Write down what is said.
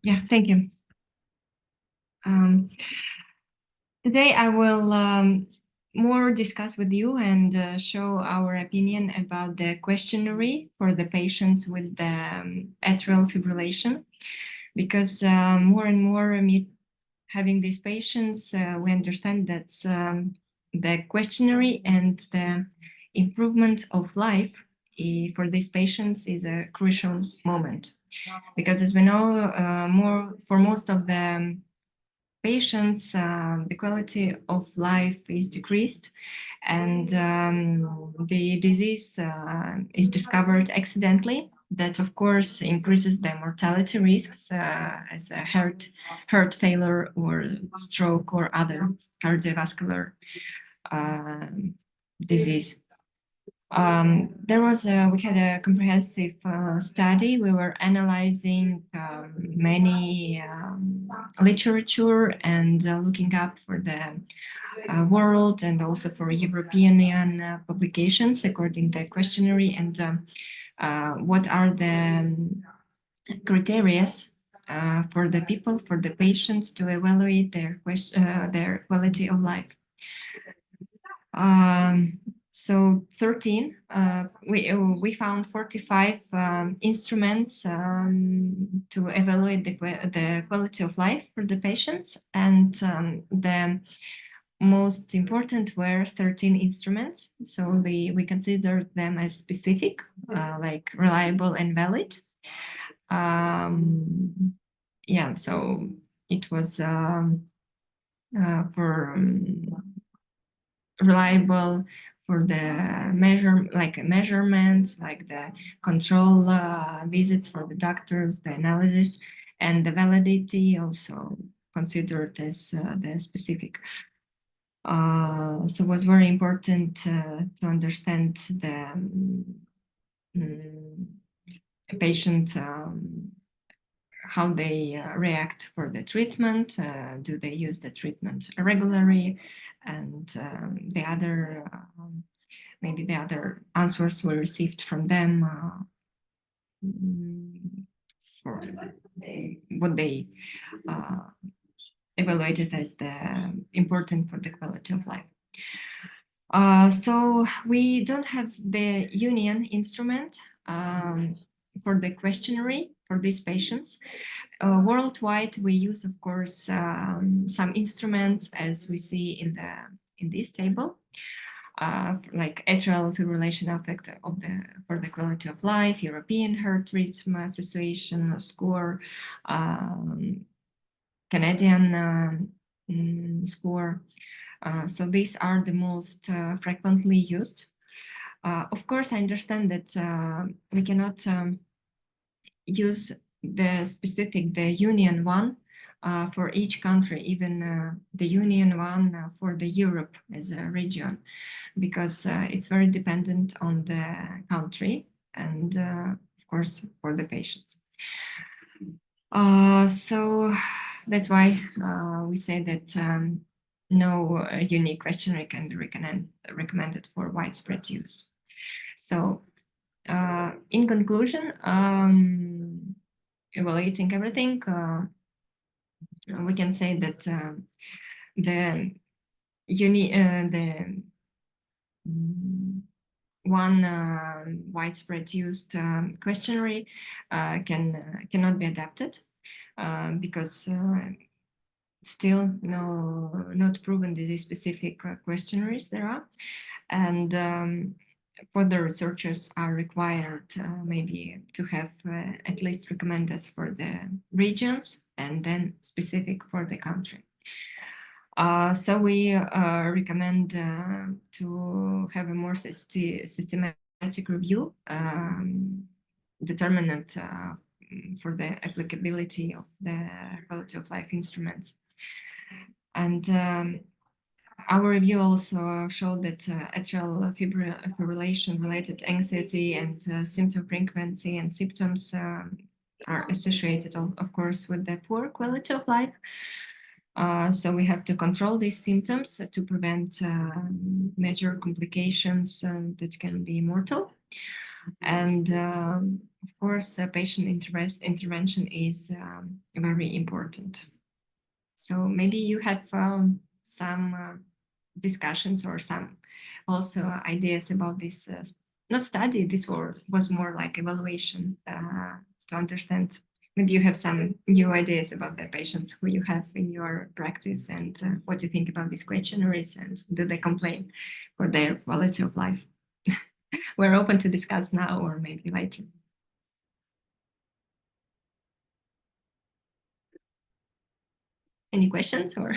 Yeah, thank you. Today I will more discuss with you and show our opinion about the questionnaire for the patients with the atrial fibrillation, because more and more having these patients, we understand that the questionnaire and the improvement of life for these patients is a crucial moment, because as we know, for most of the patients, the quality of life is decreased, and the disease is discovered accidentally. That, of course, increases the mortality risks as a heart failure or stroke or other cardiovascular disease. We had a comprehensive study. We were analyzing many literature and looking up for the world and also for European publications according to the questionnaire, and what are the criteria for the people, for the patients, to evaluate their quality of life. So 13, we found 45 instruments to evaluate the quality of life for the patients, and the most important were 13 instruments. So we considered them as specific, like reliable and valid. Yeah, so it was for reliable for the measurements, like the control visits for the doctors, the analysis, and the validity also considered as the specific. So it was very important to understand the patient, how they react for the treatment, do they use the treatment regularly, and the other maybe the other answers we received from them for what they evaluated as the important for the quality of life. So we don't have the union instrument for the questionnaire for these patients. Worldwide, we use, of course, some instruments as we see in this table, like atrial fibrillation effect for the quality of life, European Heart Rhythm Association score, Canadian score. So these are the most frequently used. Of course, I understand that we cannot use the union one for each country, even the union one for the Europe as a region, because it's very dependent on the country and, of course, for the patients. So that's why we say that no unique questionnaire can be recommended for widespread use. So in conclusion, evaluating everything, we can say that the one widespread used questionnaire cannot be adapted because still not proven disease-specific questionnaires there are, and further researchers are required maybe to have at least recommended for the regions and then specific for the country. So we recommend to have a more systematic review, determinant for the applicability of the quality of life instruments. And our review also showed that atrial fibrillation-related anxiety and symptom frequency and symptoms are associated, of course, with the poor quality of life. So we have to control these symptoms to prevent major complications that can be mortal. And of course, patient intervention is very important. So maybe you have some discussions or some also ideas about this, not study, this was more like evaluation to understand. Maybe you have some new ideas about the patients who you have in your practice and what you think about these questionnaires and do they complain for their quality of life? We're open to discuss now or maybe later. Any questions or?